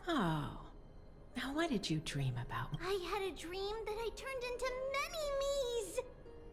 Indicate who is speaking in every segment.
Speaker 1: Oh. Now what did you dream about?
Speaker 2: I had a dream that I turned into many me's.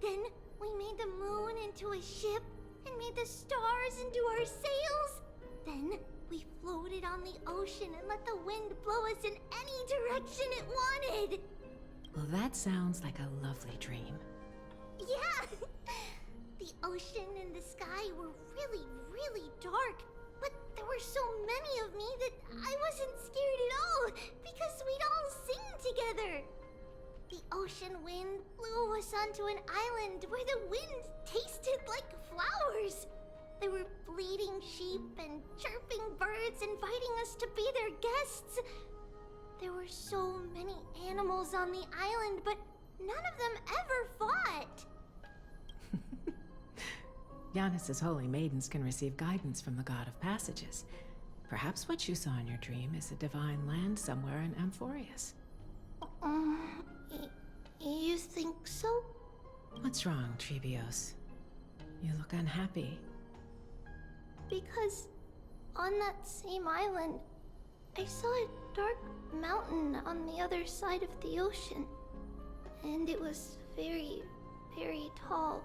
Speaker 2: Then we made the moon into a ship and made the stars into our sails. Then we floated on the ocean and let the wind blow us in any direction it wanted.
Speaker 1: Well, that sounds like a lovely dream.
Speaker 2: Yeah! The ocean and the sky were really, really dark. But there were so many of me that I wasn't scared at all because we'd all sing together. The ocean wind blew us onto an island where the wind tasted like flowers. There were bleating sheep and chirping birds inviting us to be their guests. There were so many animals on the island, but none of them ever fought.
Speaker 1: Yanis's holy maidens can receive guidance from the god of passages. Perhaps what you saw in your dream is a divine land somewhere in Amphorius.
Speaker 2: You think so?
Speaker 1: What's wrong, Trebios? You look unhappy.
Speaker 2: Because on that same island, I saw a dark mountain on the other side of the ocean. And it was very, very tall.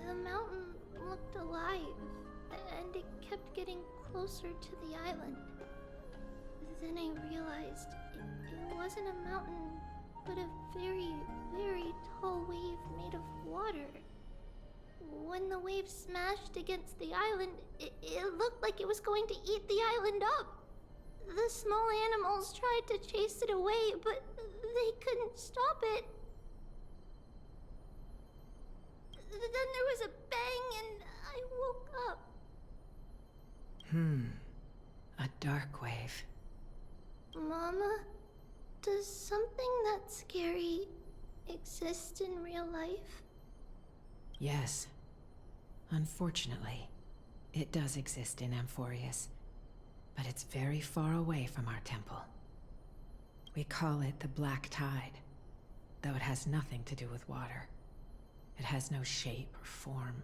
Speaker 2: The mountain looked alive, and it kept getting closer to the island. Then I realized it wasn't a mountain, but a very, very tall wave made of water. When the wave smashed against the island, it looked like it was going to eat the island up. The small animals tried to chase it away, but they couldn't stop it. Then there was a bang and I woke up.
Speaker 1: A dark wave.
Speaker 2: Mama, does something that scary exist in real life?
Speaker 1: Yes. Unfortunately, it does exist in Amphorius, but it's very far away from our temple. We call it the Black Tide, though it has nothing to do with water. It has no shape or form,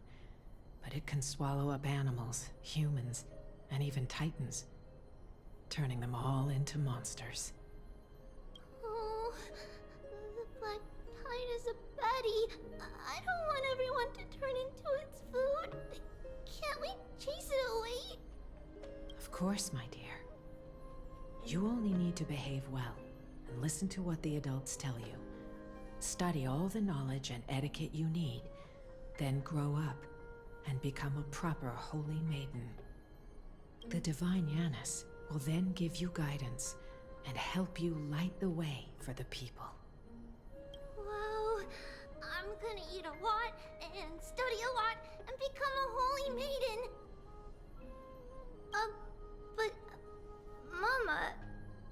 Speaker 1: but it can swallow up animals, humans, and even titans, turning them all into monsters.
Speaker 2: Oh, the Black Tide is a baddie. I don't want everyone to turn into its food. Can't we chase it away?
Speaker 1: Of course, my dear. You only need to behave well and listen to what the adults tell you. Study all the knowledge and etiquette you need, then grow up and become a proper holy maiden. The divine Yanis will then give you guidance and help you light the way for the people.
Speaker 2: Wow, I'm gonna eat a lot and study a lot and become a holy maiden. But Mama,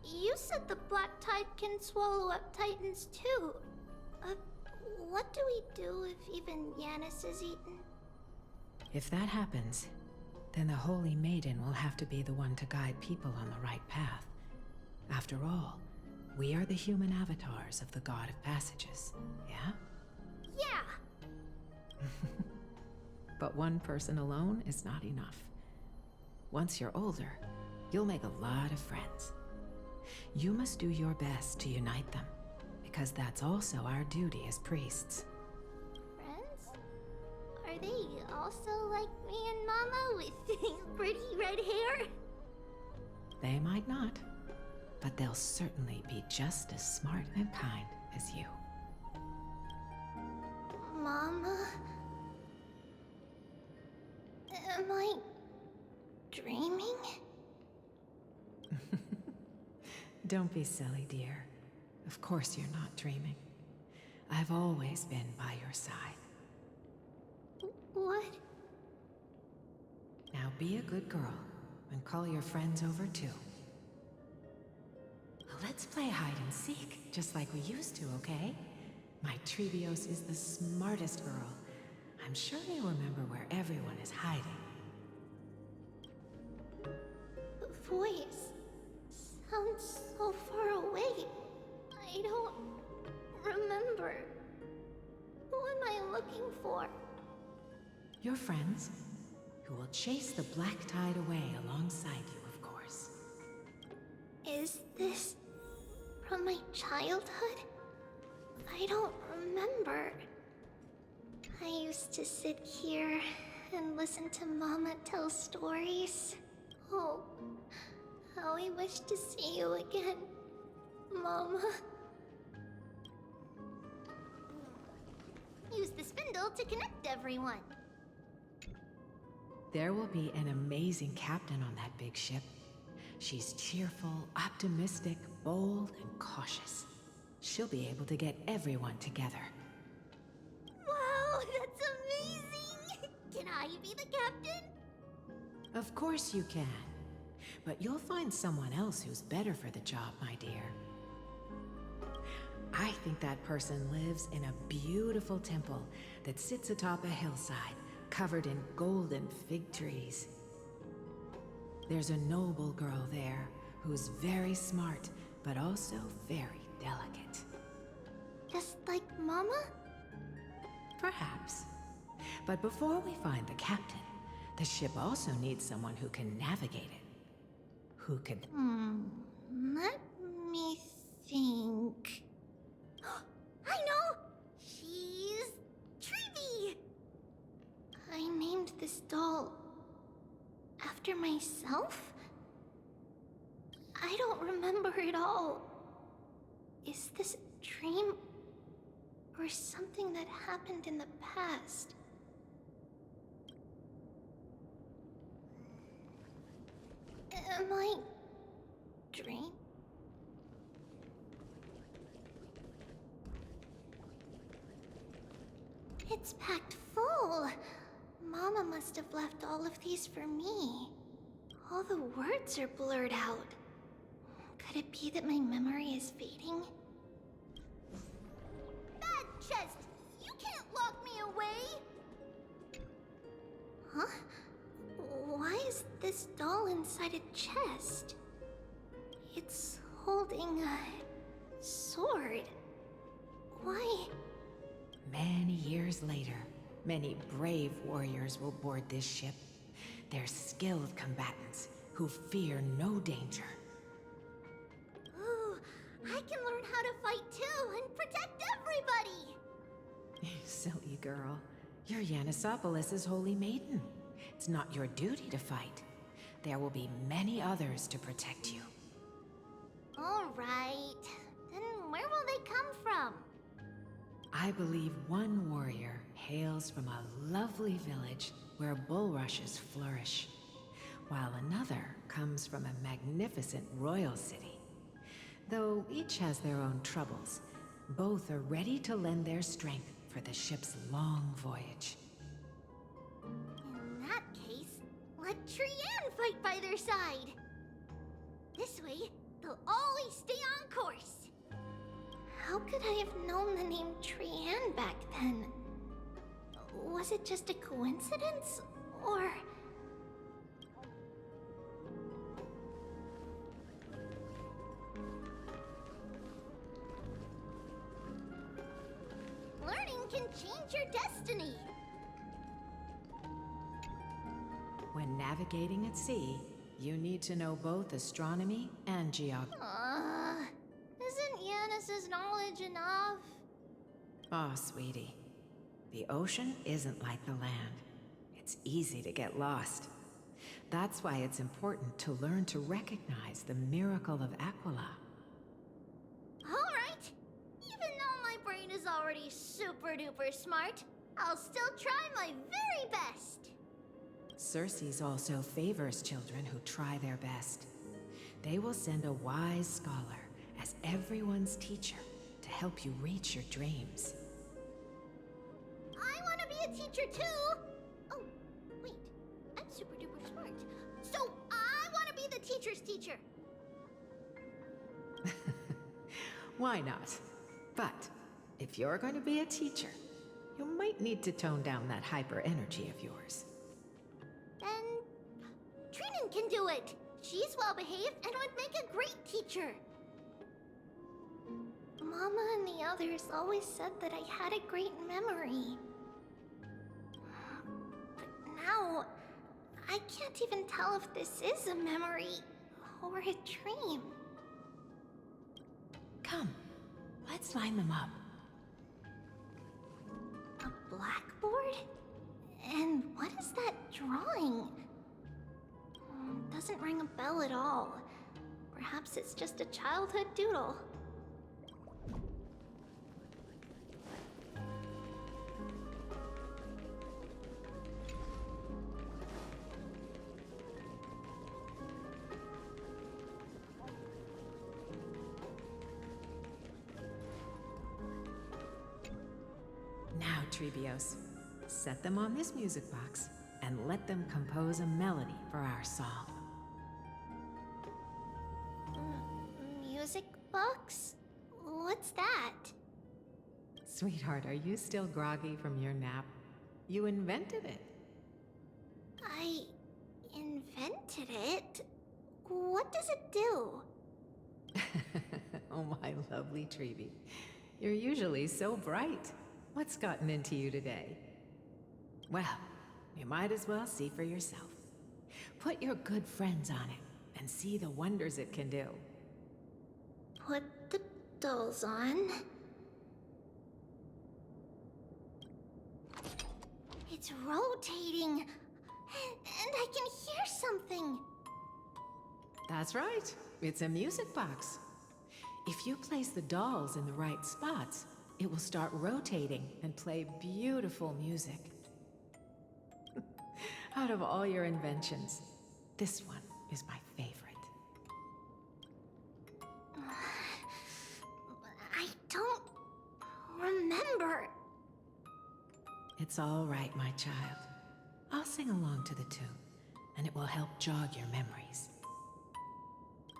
Speaker 2: you said the Black Tide can swallow up titans too. What do we do if even Yanis is eaten?
Speaker 1: If that happens, then the holy maiden will have to be the one to guide people on the right path. After all, we are the human avatars of the god of passages, yeah?
Speaker 2: Yeah!
Speaker 1: But one person alone is not enough. Once you're older, you'll make a lot of friends. You must do your best to unite them, because that's also our duty as priests.
Speaker 2: Friends? Are they also like me and Mama with pretty red hair?
Speaker 1: They might not, but they'll certainly be just as smart and kind as you.
Speaker 2: Mama? Am I dreaming?
Speaker 1: Don't be silly, dear. Of course you're not dreaming. I've always been by your side.
Speaker 2: What?
Speaker 1: Now be a good girl and call your friends over too. Let's play hide and seek, just like we used to, okay? My Trebios is the smartest girl. I'm sure you remember where everyone is hiding.
Speaker 2: The voice sounds so far away. I don't remember. Who am I looking for?
Speaker 1: Your friends, who will chase the black tide away alongside you, of course.
Speaker 2: Is this from my childhood? I don't remember. I used to sit here and listen to Mama tell stories. Oh, how I wish to see you again, Mama. Use the spindle to connect everyone.
Speaker 1: There will be an amazing captain on that big ship. She's cheerful, optimistic, bold, and cautious. She'll be able to get everyone together.
Speaker 2: Wow, that's amazing! Can I be the captain?
Speaker 1: Of course you can. But you'll find someone else who's better for the job, my dear. I think that person lives in a beautiful temple that sits atop a hillside, covered in golden fig trees. There's a noble girl there who's very smart, but also very delicate.
Speaker 2: Just like Mama?
Speaker 1: Perhaps. But before we find the captain, the ship also needs someone who can navigate it. Who can...
Speaker 2: Let me think. I know! She's Tribbi! I named this doll after myself? I don't remember it all. Is this a dream or something that happened in the past? Am I dream? It's packed full. Mama must have left all of these for me. All the words are blurred out. Could it be that my memory is fading? Bad chest! You can't lock me away! Huh? Why is this doll inside a chest? It's holding a sword. Why?
Speaker 1: Many years later, many brave warriors will board this ship. They're skilled combatants who fear no danger.
Speaker 2: Ooh, I can learn how to fight too and protect everybody!
Speaker 1: Silly girl. You're Yanisopoulos' holy maiden. It's not your duty to fight. There will be many others to protect you.
Speaker 2: All right. Then where will they come from?
Speaker 1: I believe one warrior hails from a lovely village where bulrushes flourish, while another comes from a magnificent royal city. Though each has their own troubles, both are ready to lend their strength for the ship's long voyage.
Speaker 2: In that case, let Trian fight by their side. This way, they'll always stay on course. How could I have known the name Trian back then? Was it just a coincidence, or... Learning can change your destiny.
Speaker 1: When navigating at sea, you need to know both astronomy and geography.
Speaker 2: Isn't Yanis's knowledge enough?
Speaker 1: Oh, sweetie. The ocean isn't like the land. It's easy to get lost. That's why it's important to learn to recognize the miracle of Aquila.
Speaker 2: All right. Even though my brain is already super duper smart, I'll still try my very best.
Speaker 1: Circe also favors children who try their best. They will send a wise scholar as everyone's teacher to help you reach your dreams.
Speaker 2: I want to be a teacher too! Oh, wait. I'm super duper smart. So I want to be the teacher's teacher.
Speaker 1: Why not? But if you're going to be a teacher, you might need to tone down that hyper energy of yours.
Speaker 2: Then Trinan can do it. She's well behaved and would make a great teacher. Mama and the others always said that I had a great memory. But now, I can't even tell if this is a memory or a dream.
Speaker 1: Come, let's line them up.
Speaker 2: A blackboard? And what is that drawing? Doesn't ring a bell at all. Perhaps it's just a childhood doodle.
Speaker 1: Now, Trebios, set them on this music box and let them compose a melody for our song.
Speaker 2: Music box? What's that?
Speaker 1: Sweetheart, are you still groggy from your nap? You invented it.
Speaker 2: I invented it? What does it do?
Speaker 1: Oh, my lovely Tribby. You're usually so bright. What's gotten into you today? Well, you might as well see for yourself. Put your good friends on it and see the wonders it can do.
Speaker 2: Put the dolls on. It's rotating, and I can hear something.
Speaker 1: That's right. It's a music box. If you place the dolls in the right spots, it will start rotating and play beautiful music. Out of all your inventions, this one is my favorite.
Speaker 2: I don't remember.
Speaker 1: It's all right, my child. I'll sing along to the tune, and it will help jog your memories.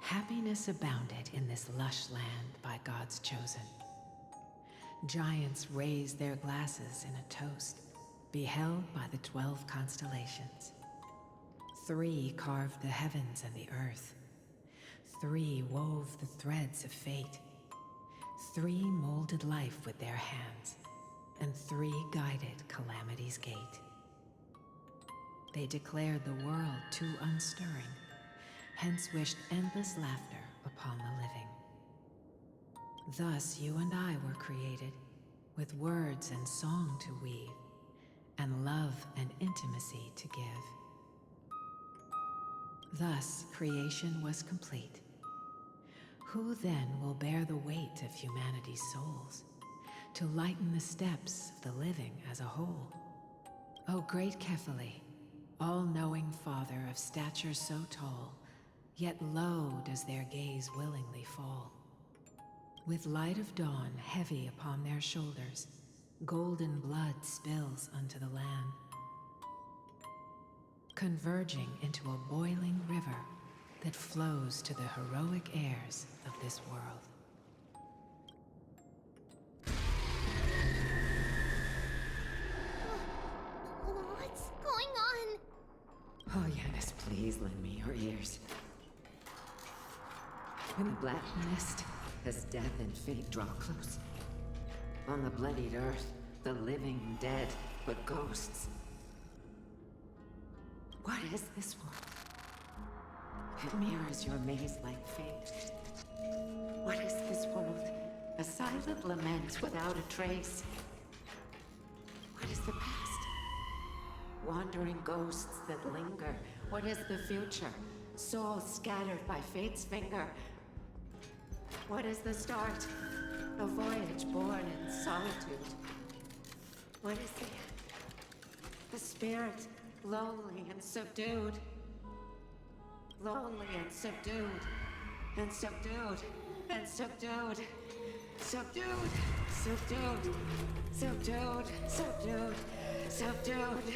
Speaker 1: Happiness abounded in this lush land by God's chosen. Giants raised their glasses in a toast, beheld by the 12 constellations. 3 carved the heavens and the earth. 3 wove the threads of fate. 3 molded life with their hands, and 3 guided calamity's gate. They declared the world too unstirring, hence wished endless laughter upon the living. Thus you and I were created, with words and song to weave, and love and intimacy to give. Thus creation was complete. Who then will bear the weight of humanity's souls, to lighten the steps of the living as a whole? O great Kephale, all-knowing Father of stature so tall, yet low does their gaze willingly fall. With light of dawn heavy upon their shoulders, golden blood spills unto the land, converging into a boiling river that flows to the heroic heirs of this world.
Speaker 2: What's going on?
Speaker 1: Oh, Yanis, please lend me your ears. When the black mist, as death and fate draw close, on the bloodied earth, the living dead, but ghosts. What is this world? It mirrors your maze-like fate. What is this world? A silent lament without a trace. What is the past? Wandering ghosts that linger. What is the future? Souls scattered by fate's finger. What is the start? A voyage born in solitude. What is the end? The spirit, lonely and subdued. Lonely and subdued. And subdued. And subdued. Subdued. Subdued. Subdued. Subdued. Subdued.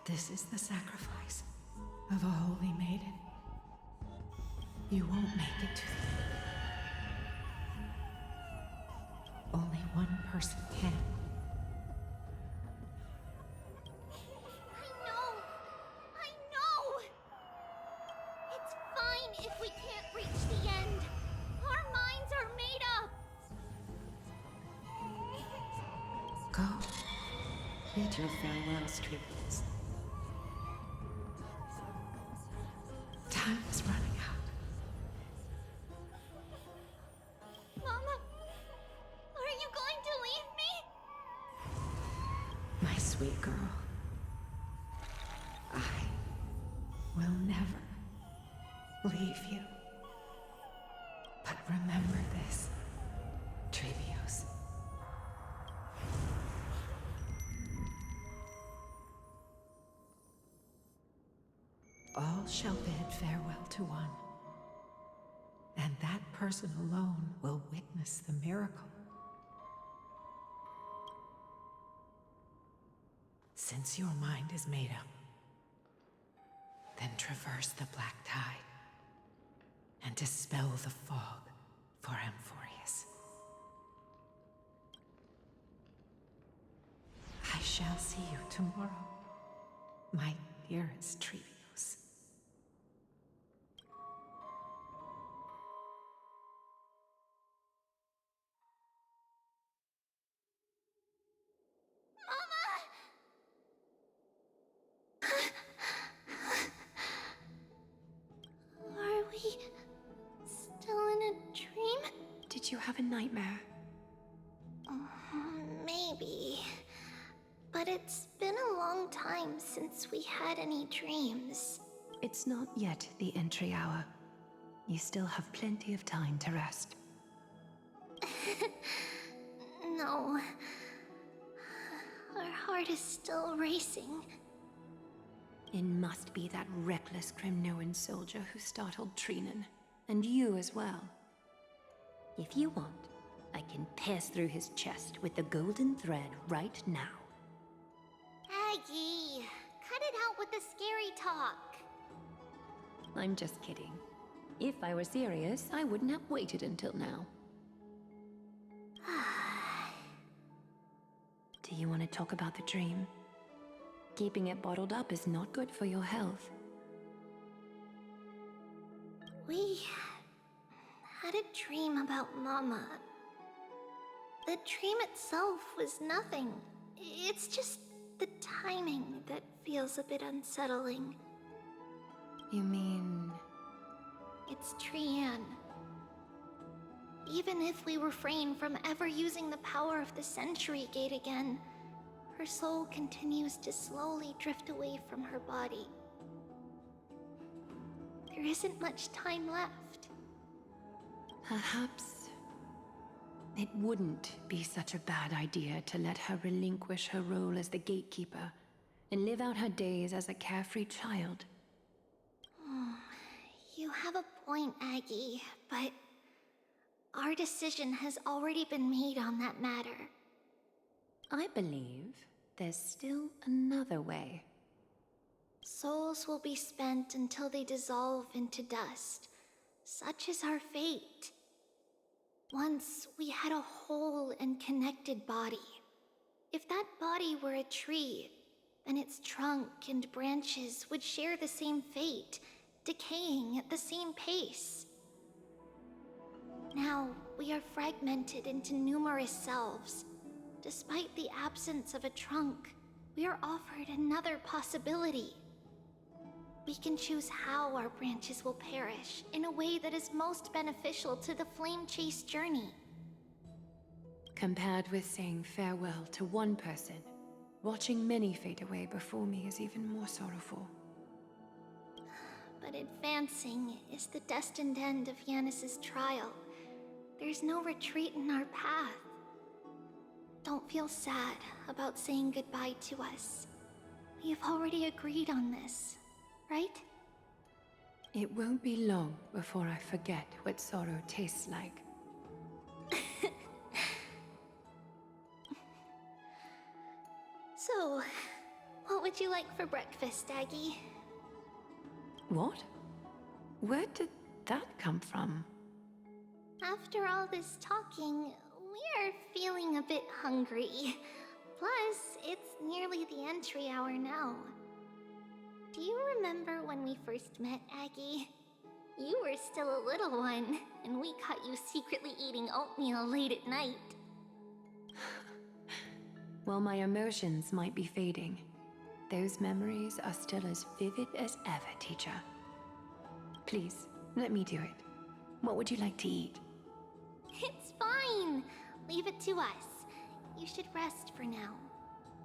Speaker 1: This is the sacrifice of a holy maiden. You won't make it to the end. Only one person can.
Speaker 2: I know! It's fine if we can't reach the end. Our minds are made up.
Speaker 1: Go. Bid your farewells, Tribbies. Time is running out.
Speaker 2: Mama, are you going to leave me?
Speaker 1: My sweet girl. I will never leave you. But remember this, Trebios. All shall bid farewell to one, and that person alone will witness the miracle. Since your mind is made up, then traverse the black tide and dispel the fog for Amphorius. I shall see you tomorrow, my dearest Trebios.
Speaker 2: Are we still in a dream?
Speaker 3: Did you have a nightmare?
Speaker 2: Maybe. But it's been a long time since we had any dreams.
Speaker 3: It's not yet the entry hour. You still have plenty of time to rest.
Speaker 2: No. Our heart is still racing.
Speaker 3: It must be that reckless Kremnoan soldier who startled Trinan. And you as well. If you want, I can pierce through his chest with the golden thread right now.
Speaker 2: Aggie, cut it out with the scary talk.
Speaker 3: I'm just kidding. If I were serious, I wouldn't have waited until now. Do you want to talk about the dream? Keeping it bottled up is not good for your health.
Speaker 2: We had a dream about Mama. The dream itself was nothing. It's just the timing that feels a bit unsettling.
Speaker 3: You mean...
Speaker 2: It's Trian. Even if we refrain from ever using the power of the Century Gate again, her soul continues to slowly drift away from her body. There isn't much time left.
Speaker 3: Perhaps it wouldn't be such a bad idea to let her relinquish her role as the gatekeeper and live out her days as a carefree child.
Speaker 2: You have a point, Aggie, but our decision has already been made on that matter.
Speaker 3: I believe there's still another way.
Speaker 2: Souls will be spent until they dissolve into dust. Such is our fate. Once we had a whole and connected body. If that body were a tree, then its trunk and branches would share the same fate, decaying at the same pace. Now, we are fragmented into numerous selves. Despite the absence of a trunk, we are offered another possibility. We can choose how our branches will perish in a way that is most beneficial to the flame chase journey.
Speaker 3: Compared with saying farewell to one person, watching many fade away before me is even more sorrowful.
Speaker 2: But advancing is the destined end of Yanis's trial. There's no retreat in our path. Don't feel sad about saying goodbye to us. We have already agreed on this, right?
Speaker 3: It won't be long before I forget what sorrow tastes like.
Speaker 2: So, What would you like for breakfast, Aggie?
Speaker 3: What? Where did that come from?
Speaker 2: After all this talking, we're feeling a bit hungry. Plus, it's nearly the entry hour now. Do you remember when we first met, Aggie? You were still a little one, and we caught you secretly eating oatmeal late at night.
Speaker 3: While my emotions might be fading, those memories are still as vivid as ever, teacher. Please, let me do it. What would you like to eat?
Speaker 2: It's fine. Leave it to us. You should rest for now.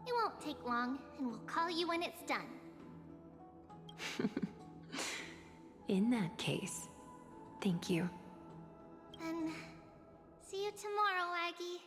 Speaker 2: It won't take long, and we'll call you when it's done.
Speaker 3: In that case, thank you.
Speaker 2: And see you tomorrow, Aggie.